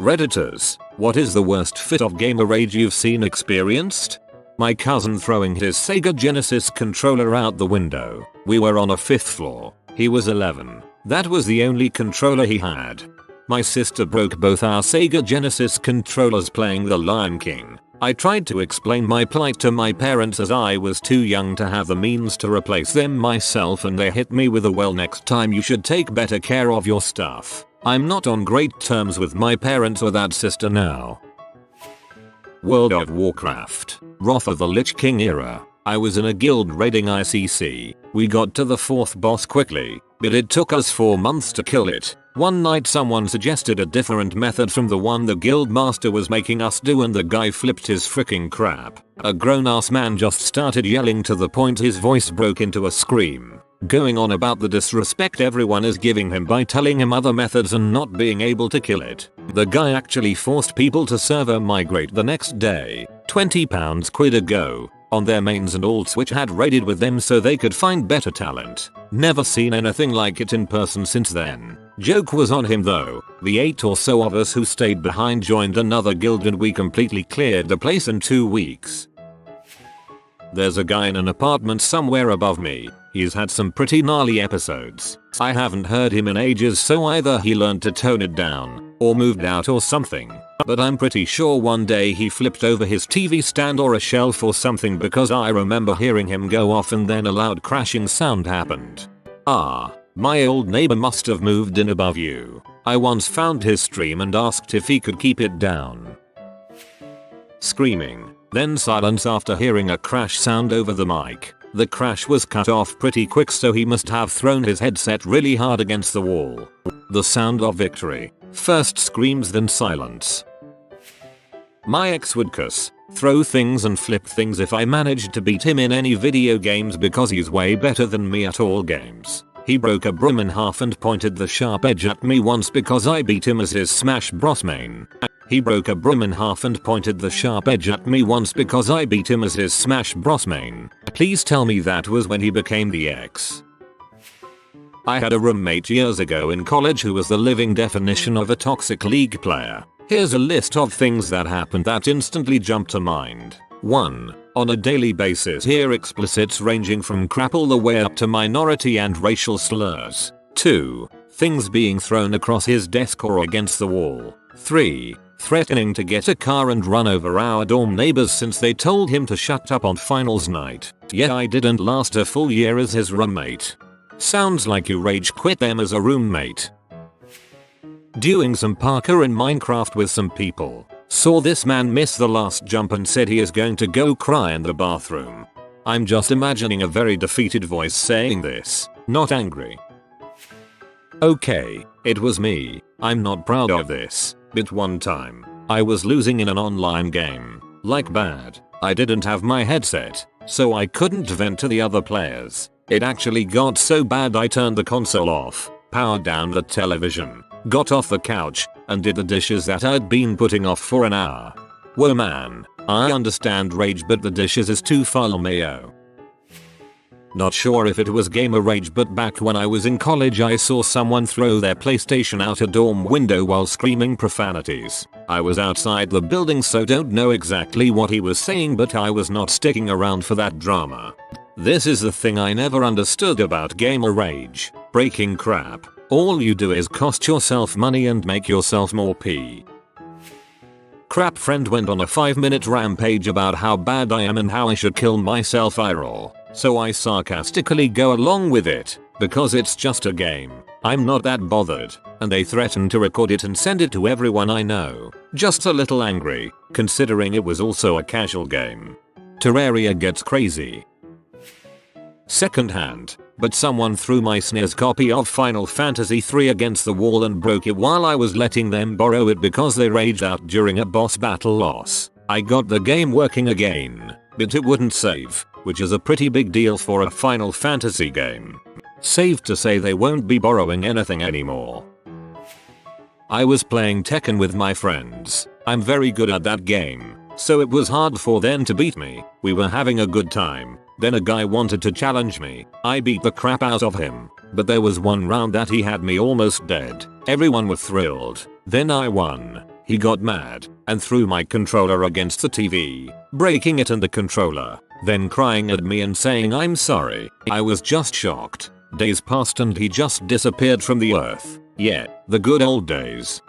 Redditors, what is the worst fit of gamer rage you've seen experienced? My cousin throwing his Sega Genesis controller out the window. We were on a 5th floor. He was 11. That was the only controller he had. My sister broke both our Sega Genesis controllers playing The Lion King. I tried to explain my plight to my parents as I was too young to have the means to replace them myself, and they hit me with a "well, next time you should take better care of your stuff." I'm not on great terms with my parents or that sister now. World of Warcraft. Wrath of the Lich King era. I was in a guild raiding ICC. We got to the 4th boss quickly, but it took us 4 months to kill it. One night someone suggested a different method from the one the guild master was making us do, and the guy flipped his freaking crap. A grown ass man just started yelling to the point his voice broke into a scream, going on about the disrespect everyone is giving him by telling him other methods and not being able to kill it. The guy actually forced people to server migrate the next day, £20 ago, on their mains and alts which had raided with them so they could find better talent. Never seen anything like it in person since then. Joke was on him though. The 8 or so of us who stayed behind joined another guild and we completely cleared the place in 2 weeks. There's a guy in an apartment somewhere above me. He's had some pretty gnarly episodes. I haven't heard him in ages, so either he learned to tone it down, or moved out or something. But I'm pretty sure one day he flipped over his TV stand or a shelf or something, because I remember hearing him go off and then a loud crashing sound happened. My old neighbor must have moved in above you. I once found his stream and asked if he could keep it down. Screaming, then silence after hearing a crash sound over the mic. The crash was cut off pretty quick, so he must have thrown his headset really hard against the wall. The sound of victory. First screams, then silence. My ex would cuss, throw things and flip things if I managed to beat him in any video games because he's way better than me at all games. He broke a broom in half and pointed the sharp edge at me once because I beat him as his Smash Bros main. He broke a broom in half and pointed the sharp edge at me once because I beat him as his Smash Bros main. Please tell me that was when he became the ex. I had a roommate years ago in college who was the living definition of a toxic league player. Here's a list of things that happened that instantly jumped to mind. 1. On a daily basis hear explicits ranging from crap all the way up to minority and racial slurs. 2. Things being thrown across his desk or against the wall. 3. Threatening to get a car and run over our dorm neighbors since they told him to shut up on finals night. Yeah, I didn't last a full year as his roommate. Sounds like you rage quit them as a roommate. Doing some parkour in Minecraft with some people. Saw this man miss the last jump and said he is going to go cry in the bathroom. I'm just imagining a very defeated voice saying this, not angry. Okay, it was me. I'm not proud of this, but one time, I was losing in an online game. Like bad. I didn't have my headset, so I couldn't vent to the other players. It actually got so bad I turned the console off, powered down the television, got off the couch, and did the dishes that I'd been putting off for an hour. Whoa man, I understand rage, but the dishes is too far mayo. Not sure if it was gamer rage, but back when I was in college I saw someone throw their PlayStation out a dorm window while screaming profanities. I was outside the building so don't know exactly what he was saying, but I was not sticking around for that drama. This is the thing I never understood about gamer rage. Breaking crap. All you do is cost yourself money and make yourself more pee. Crap friend went on a 5-minute rampage about how bad I am and how I should kill myself IRL. So I sarcastically go along with it, because it's just a game. I'm not that bothered, and they threatened to record it and send it to everyone I know. Just a little angry, considering it was also a casual game. Terraria gets crazy. Second hand, but someone threw my SNES copy of Final Fantasy III against the wall and broke it while I was letting them borrow it because they raged out during a boss battle loss. I got the game working again, but it wouldn't save, which is a pretty big deal for a Final Fantasy game. Safe to say they won't be borrowing anything anymore. I was playing Tekken with my friends. I'm very good at that game, so it was hard for them to beat me. We were having a good time. Then a guy wanted to challenge me. I beat the crap out of him, but there was one round that he had me almost dead. Everyone was thrilled. Then I won. He got mad and threw my controller against the TV, breaking it and the controller, then crying at me and saying I'm sorry. I was just shocked. Days passed and he just disappeared from the earth. Yeah, the good old days.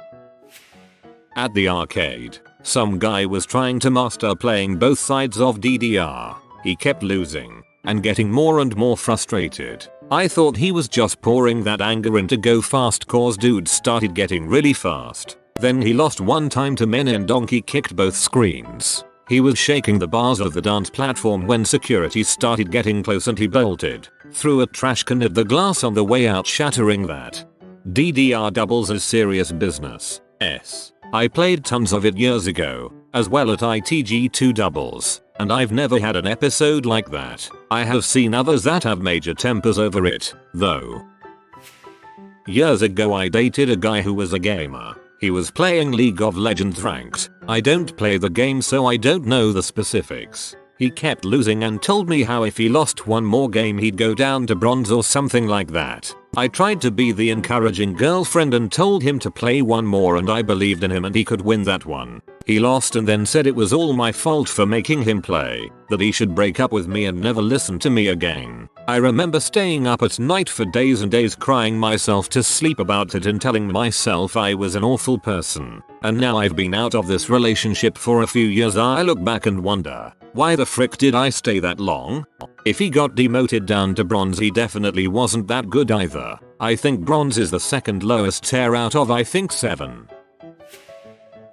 At the arcade, some guy was trying to master playing both sides of DDR. He kept losing and getting more and more frustrated. I thought he was just pouring that anger into go fast cause dudes started getting really fast. Then he lost one time to men and donkey kicked both screens. He was shaking the bars of the dance platform when security started getting close and he bolted, threw a trash can at the glass on the way out shattering that. DDR doubles is serious business. I played tons of it years ago, as well at ITG2 doubles, and I've never had an episode like that. I have seen others that have major tempers over it, though. Years ago I dated a guy who was a gamer. He was playing League of Legends ranked. I don't play the game so I don't know the specifics. He kept losing and told me how if he lost one more game he'd go down to bronze or something like that. I tried to be the encouraging girlfriend and told him to play one more and I believed in him and he could win that one. He lost and then said it was all my fault for making him play, that he should break up with me and never listen to me again. I remember staying up at night for days and days crying myself to sleep about it and telling myself I was an awful person. And now I've been out of this relationship for a few years. I look back and wonder, why the frick did I stay that long? If he got demoted down to bronze he definitely wasn't that good either. I think bronze is the second lowest tier out of I think 7.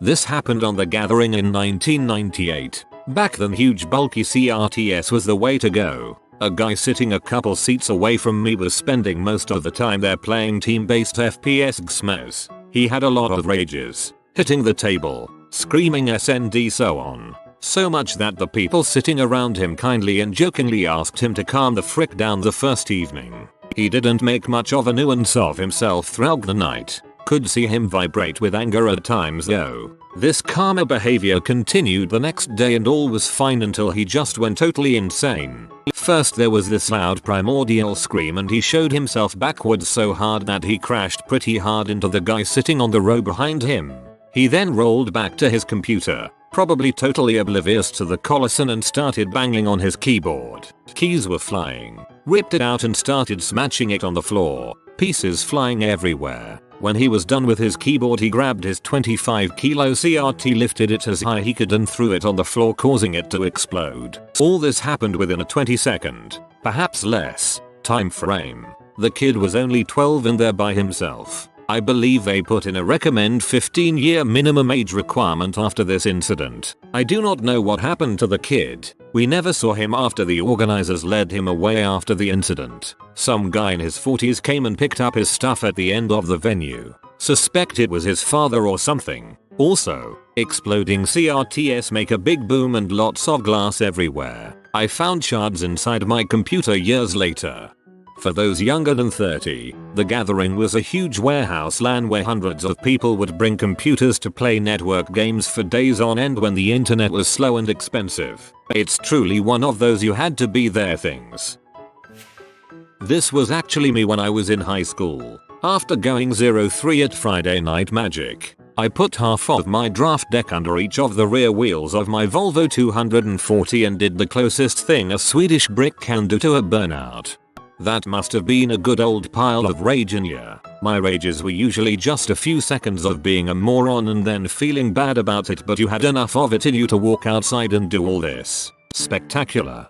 This happened on The Gathering in 1998. Back then huge bulky CRTS was the way to go. A guy sitting a couple seats away from me was spending most of the time there playing team-based FPS XMS. He had a lot of rages, hitting the table, screaming SND so on. So much that the people sitting around him kindly and jokingly asked him to calm the frick down the first evening. He didn't make much of a nuisance of himself throughout the night. Could see him vibrate with anger at times though. This calmer behavior continued the next day and all was fine until he just went totally insane. First there was this loud primordial scream and he showed himself backwards so hard that he crashed pretty hard into the guy sitting on the row behind him. He then rolled back to his computer, probably totally oblivious to the collision, and started banging on his keyboard. Keys were flying, ripped it out and started smashing it on the floor, pieces flying everywhere. When he was done with his keyboard he grabbed his 25 kilo CRT, lifted it as high he could and threw it on the floor causing it to explode. All this happened within a 20-second, perhaps less, time frame. The kid was only 12 and there by himself. I believe they put in a recommend 15-year minimum age requirement after this incident. I do not know what happened to the kid. We never saw him after the organizers led him away after the incident. Some guy in his 40s came and picked up his stuff at the end of the venue. Suspect it was his father or something. Also, exploding CRTs make a big boom and lots of glass everywhere. I found shards inside my computer years later. For those younger than 30, The Gathering was a huge warehouse LAN where hundreds of people would bring computers to play network games for days on end when the internet was slow and expensive. It's truly one of those you had to be there things. This was actually me when I was in high school. After going 0-3 at Friday Night Magic, I put half of my draft deck under each of the rear wheels of my Volvo 240 and did the closest thing a Swedish brick can do to a burnout. That must have been a good old pile of rage in ya. My rages were usually just a few seconds of being a moron and then feeling bad about it, but you had enough of it in you to walk outside and do all this. Spectacular.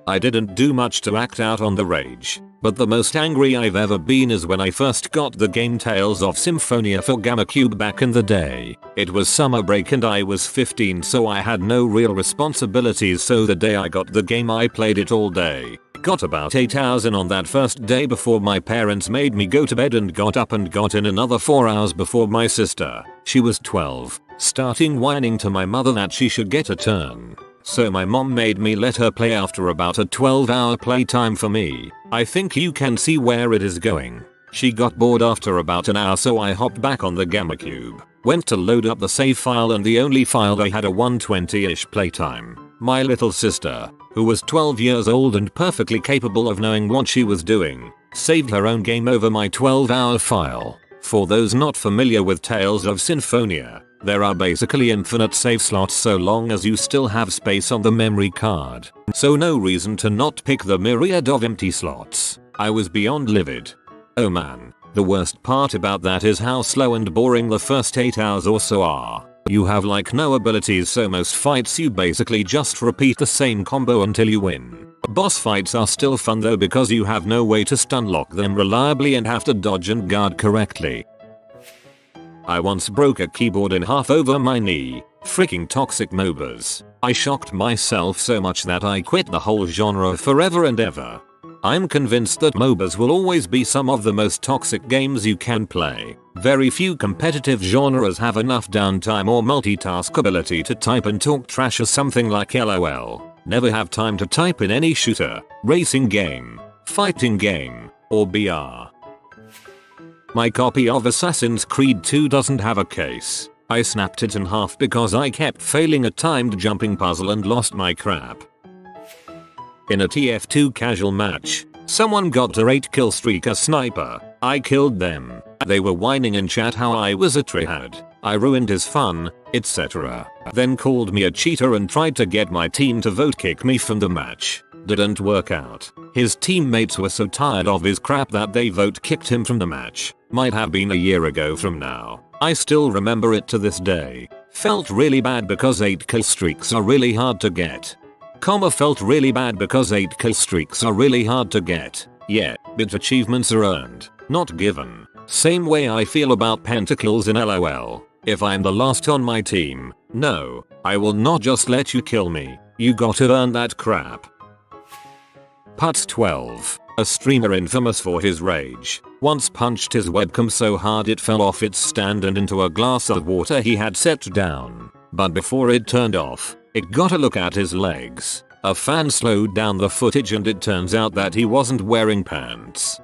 I didn't do much to act out on the rage, but the most angry I've ever been is when I first got the game Tales of Symphonia for GameCube back in the day. It was summer break and I was 15 so I had no real responsibilities, so the day I got the game I played it all day. Got about 8 hours in on that first day before my parents made me go to bed, and got up and got in another 4 hours before my sister, she was 12, starting whining to my mother that she should get a turn. So my mom made me let her play after about a 12-hour playtime for me. I think you can see where it is going. She got bored after about an hour so I hopped back on the GameCube, went to load up the save file, and the only file I had a 120-ish playtime. My little sister, who was 12 years old and perfectly capable of knowing what she was doing, saved her own game over my 12-hour file. For those not familiar with Tales of Symphonia, there are basically infinite save slots so long as you still have space on the memory card. So no reason to not pick the myriad of empty slots. I was beyond livid. Oh man, the worst part about that is how slow and boring the first 8 hours or so are. You have like no abilities, so most fights you basically just repeat the same combo until you win. Boss fights are still fun though because you have no way to stun lock them reliably and have to dodge and guard correctly. I once broke a keyboard in half over my knee. Freaking toxic MOBAs. I shocked myself so much that I quit the whole genre forever and ever. I'm convinced that MOBAs will always be some of the most toxic games you can play. Very few competitive genres have enough downtime or multitask ability to type and talk trash as something like LOL. Never have time to type in any shooter, racing game, fighting game, or BR. My copy of Assassin's Creed 2 doesn't have a case. I snapped it in half because I kept failing a timed jumping puzzle and lost my crap. In a TF2 casual match, someone got a 8 kill streak as sniper. I killed them. They were whining in chat how I was a tryhard. I ruined his fun, etc. Then called me a cheater and tried to get my team to vote kick me from the match. Didn't work out. His teammates were so tired of his crap that they vote kicked him from the match. Might have been a year ago from now. I still remember it to this day. Felt really bad because 8 kill streaks are really hard to get. Felt really bad because 8 kill streaks are really hard to get. Yeah, but achievements are earned, not given. Same way I feel about pentakills in LOL. If I'm the last on my team, no, I will not just let you kill me. You gotta earn that crap. Putz 12, a streamer infamous for his rage, once punched his webcam so hard it fell off its stand and into a glass of water he had set down. But before it turned off, it got a look at his legs. A fan slowed down the footage and it turns out that he wasn't wearing pants.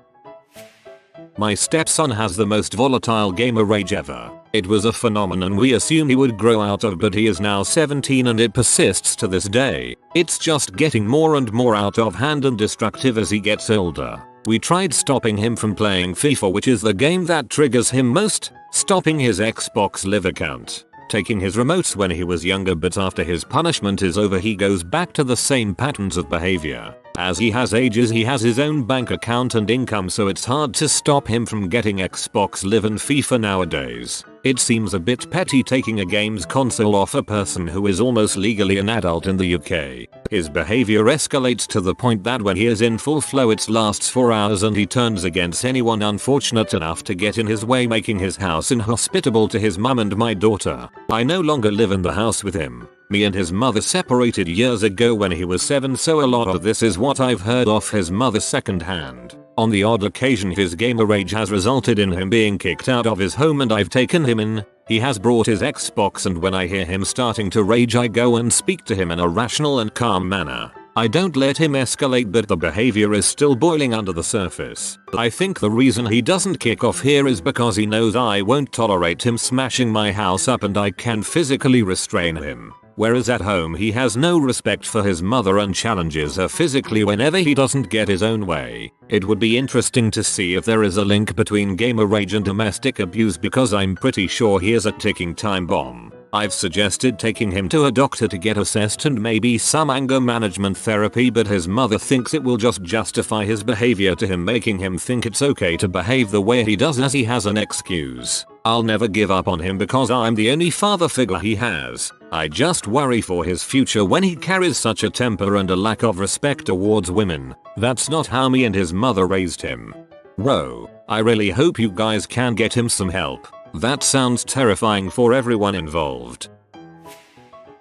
My stepson has the most volatile gamer rage ever. It was a phenomenon we assumed he would grow out of, but he is now 17 and it persists to this day. It's just getting more and more out of hand and destructive as he gets older. We tried stopping him from playing FIFA, which is the game that triggers him most, stopping his Xbox Live account, taking his remotes when he was younger, but after his punishment is over he goes back to the same patterns of behavior. As he has ages he has his own bank account and income, so it's hard to stop him from getting Xbox Live and FIFA nowadays. It seems a bit petty taking a games console off a person who is almost legally an adult in the UK. His behavior escalates to the point that when he is in full flow it lasts for hours and he turns against anyone unfortunate enough to get in his way, making his house inhospitable to his mum and my daughter. I no longer live in the house with him. Me and his mother separated years ago when he was 7, so a lot of this is what I've heard off his mother secondhand. On the odd occasion his gamer rage has resulted in him being kicked out of his home and I've taken him in. He has brought his Xbox and when I hear him starting to rage I go and speak to him in a rational and calm manner. I don't let him escalate, but the behavior is still boiling under the surface. I think the reason he doesn't kick off here is because he knows I won't tolerate him smashing my house up and I can physically restrain him. Whereas at home he has no respect for his mother and challenges her physically whenever he doesn't get his own way. It would be interesting to see if there is a link between gamer rage and domestic abuse, because I'm pretty sure he is a ticking time bomb. I've suggested taking him to a doctor to get assessed and maybe some anger management therapy, but his mother thinks it will just justify his behavior to him, making him think it's okay to behave the way he does as he has an excuse. I'll never give up on him because I'm the only father figure he has. I just worry for his future when he carries such a temper and a lack of respect towards women. That's not how me and his mother raised him. Bro, I really hope you guys can get him some help. That sounds terrifying for everyone involved.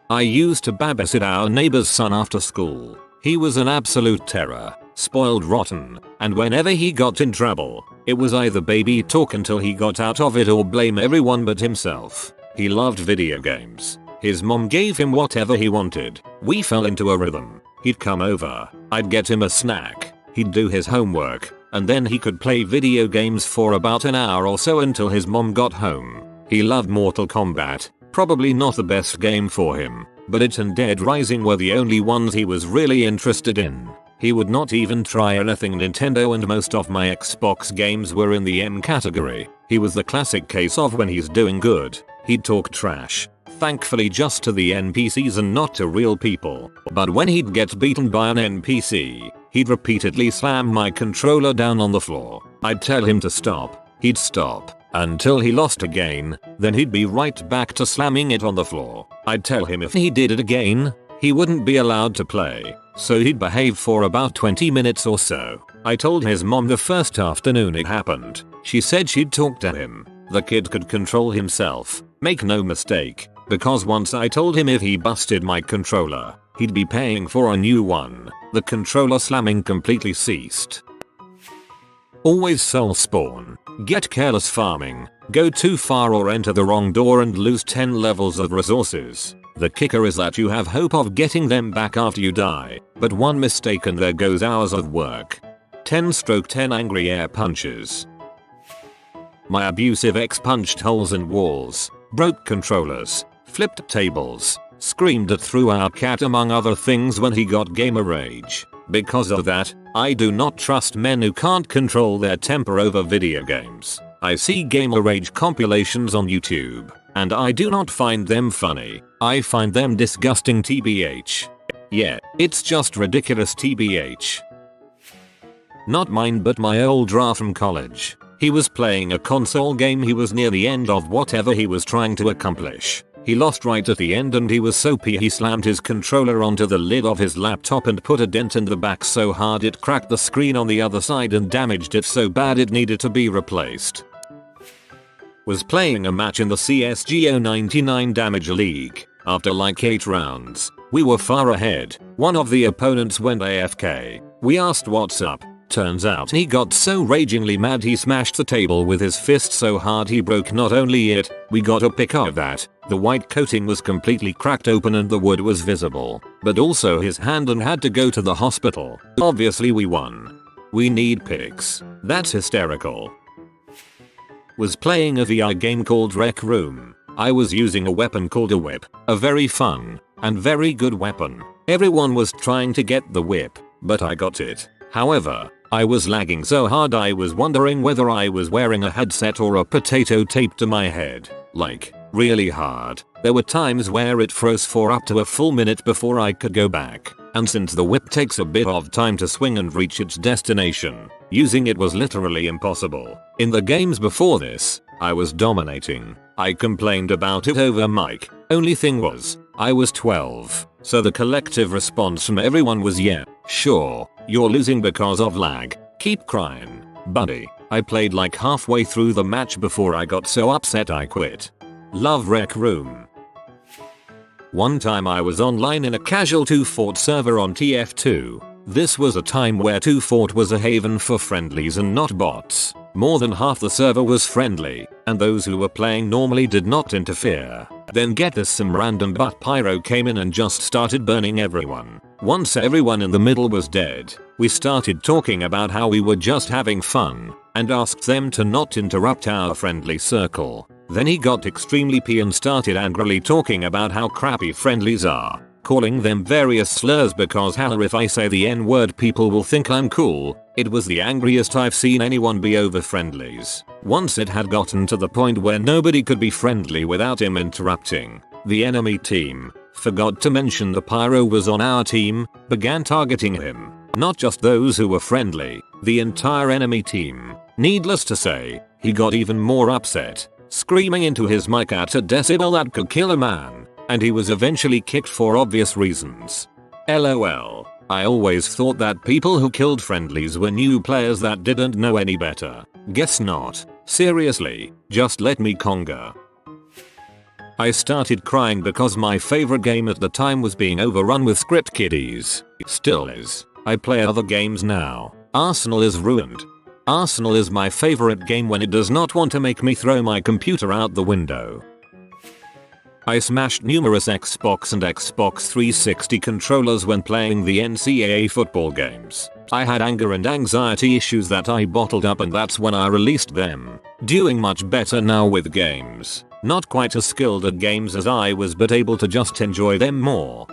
I used to babysit our neighbor's son after school. He was an absolute terror, spoiled rotten, and whenever he got in trouble, it was either baby talk until he got out of it or blame everyone but himself. He loved video games. His mom gave him whatever he wanted. We fell into a rhythm. He'd come over, I'd get him a snack, he'd do his homework, and then he could play video games for about an hour or so until his mom got home. He loved Mortal Kombat, probably not the best game for him, but it and Dead Rising were the only ones he was really interested in. He would not even try anything Nintendo, and most of my Xbox games were in the M category. He was the classic case of when he's doing good, he'd talk trash. Thankfully just to the NPCs and not to real people. But when he'd get beaten by an NPC, he'd repeatedly slam my controller down on the floor. I'd tell him to stop, he'd stop, until he lost again, then he'd be right back to slamming it on the floor. I'd tell him if he did it again, he wouldn't be allowed to play, so he'd behave for about 20 minutes or so. I told his mom the first afternoon it happened. She said she'd talk to him. The kid could control himself, make no mistake, because once I told him if he busted my controller, he'd be paying for a new one. The controller slamming completely ceased. Always soul spawn. Get careless farming. Go too far or enter the wrong door and lose 10 levels of resources. The kicker is that you have hope of getting them back after you die, but one mistake and there goes hours of work. 10/10 angry air punches. My abusive ex punched holes in walls, broke controllers, flipped tables, screamed at threw our cat among other things when he got gamer rage. Because of that, I do not trust men who can't control their temper over video games. I see gamer rage compilations on YouTube, and I do not find them funny. I find them disgusting tbh. Yeah, it's just ridiculous tbh. Not mine but my old draft from college. He was playing a console game. He was near the end of whatever he was trying to accomplish. He lost right at the end and he was so he slammed his controller onto the lid of his laptop and put a dent in the back so hard it cracked the screen on the other side and damaged it so bad it needed to be replaced. Was playing a match in the CSGO 99 Damage League. After like 8 rounds, we were far ahead. One of the opponents went AFK. We asked what's up. Turns out he got so ragingly mad he smashed the table with his fist so hard he broke not only it, we got a pic of that. The white coating was completely cracked open and the wood was visible, but also his hand and had to go to the hospital. Obviously we won. We need pics. That's hysterical. Was playing a VR game called Rec Room. I was using a weapon called a whip, a very fun and very good weapon. Everyone was trying to get the whip, but I got it. However, I was lagging so hard I was wondering whether I was wearing a headset or a potato taped to my head. Like, really hard. There were times where it froze for up to a full minute before I could go back. And since the whip takes a bit of time to swing and reach its destination, using it was literally impossible. In the games before this, I was dominating. I complained about it over mic. Only thing was, I was 12, so the collective response from everyone was yeah, sure, you're losing because of lag. Keep crying, buddy. I played like halfway through the match before I got so upset I quit. Love Rec Room. One time I was online in a casual 2-Fort server on TF2. This was a time where 2-Fort was a haven for friendlies and not bots. More than half the server was friendly, and those who were playing normally did not interfere. Then get this, some random butt pyro came in and just started burning everyone. Once everyone in the middle was dead, we started talking about how we were just having fun, and asked them to not interrupt our friendly circle. Then he got extremely pissed and started angrily talking about how crappy friendlies are, calling them various slurs because hella if I say the N-word people will think I'm cool. It was the angriest I've seen anyone be over friendlies. Once it had gotten to the point where nobody could be friendly without him interrupting. The enemy team, forgot to mention the pyro was on our team, began targeting him. Not just those who were friendly, the entire enemy team. Needless to say, he got even more upset, screaming into his mic at a decibel that could kill a man, and he was eventually kicked for obvious reasons. LOL. I always thought that people who killed friendlies were new players that didn't know any better. Guess not. Seriously, just let me conga. I started crying because my favorite game at the time was being overrun with script kiddies. Still is. I play other games now. Arsenal is ruined. Arsenal is my favorite game when it does not want to make me throw my computer out the window. I smashed numerous Xbox and Xbox 360 controllers when playing the NCAA football games. I had anger and anxiety issues that I bottled up and that's when I released them. Doing much better now with games. Not quite as skilled at games as I was but able to just enjoy them more.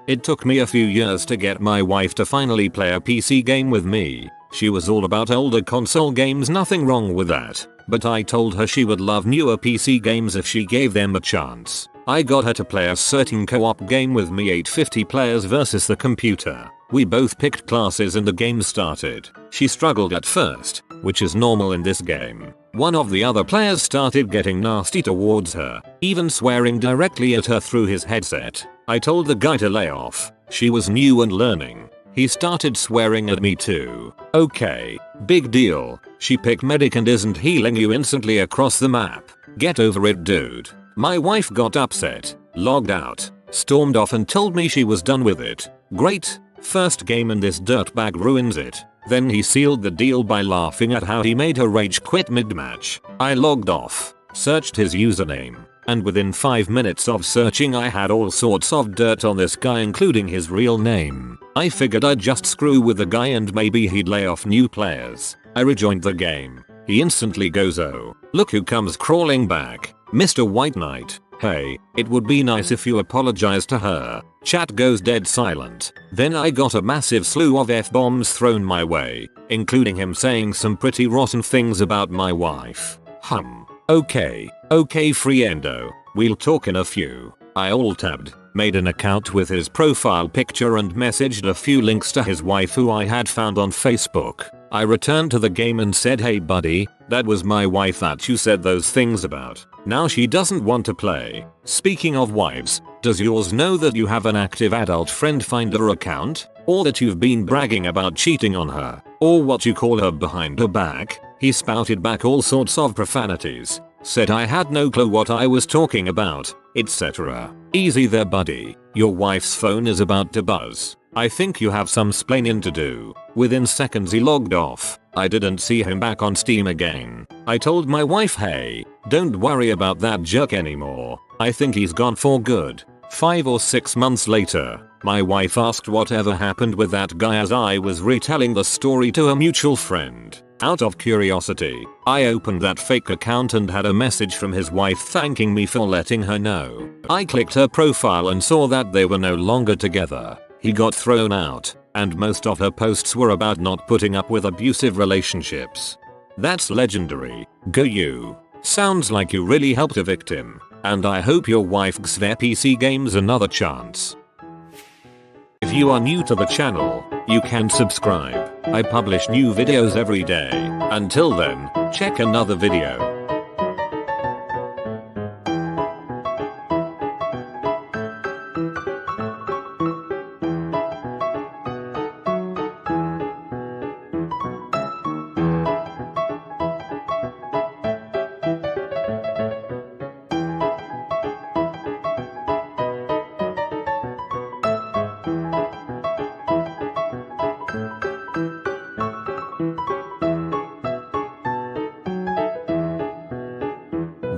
It took me a few years to get my wife to finally play a PC game with me. She was all about older console games, nothing wrong with that, but I told her she would love newer PC games if she gave them a chance. I got her to play a certain co-op game with me, 850 players versus the computer. We both picked classes and the game started. She struggled at first, which is normal in this game. One of the other players started getting nasty towards her, even swearing directly at her through his headset. I told the guy to lay off. She was new and learning. He started swearing at me too. Okay, big deal. She picked medic and isn't healing you instantly across the map. Get over it, dude. My wife got upset, logged out, stormed off and told me she was done with it. Great, first game and this dirtbag ruins it. Then he sealed the deal by laughing at how he made her rage quit mid-match. I logged off, searched his username, and within 5 minutes of searching I had all sorts of dirt on this guy, including his real name. I figured I'd just screw with the guy and maybe he'd lay off new players. I rejoined the game. He instantly goes, "Oh, look who comes crawling back. Mr. White Knight. Hey, it would be nice if you apologize to her." Chat goes dead silent. Then I got a massive slew of F-bombs thrown my way, including him saying some pretty rotten things about my wife. Okay, friendo. We'll talk in a few. I alt-tabbed, made an account with his profile picture and messaged a few links to his wife who I had found on Facebook. I returned to the game and said, "Hey buddy, that was my wife that you said those things about. Now she doesn't want to play." Speaking of wives, does yours know that you have an active adult friend finder account? Or that you've been bragging about cheating on her? Or what you call her behind her back? He spouted back all sorts of profanities. Said I had no clue what I was talking about, etc. Easy there buddy, your wife's phone is about to buzz. I think you have some splaining to do. Within seconds he logged off. I didn't see him back on Steam again. I told my wife, "Hey, don't worry about that jerk anymore. I think he's gone for good." 5 or 6 months later, my wife asked whatever happened with that guy as I was retelling the story to a mutual friend. Out of curiosity, I opened that fake account and had a message from his wife thanking me for letting her know. I clicked her profile and saw that they were no longer together. He got thrown out, and most of her posts were about not putting up with abusive relationships. That's legendary. Go you. Sounds like you really helped a victim, and I hope your wife gives their PC games another chance. If you are new to the channel, you can subscribe. I publish new videos every day. Until then, check another video.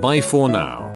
Bye for now.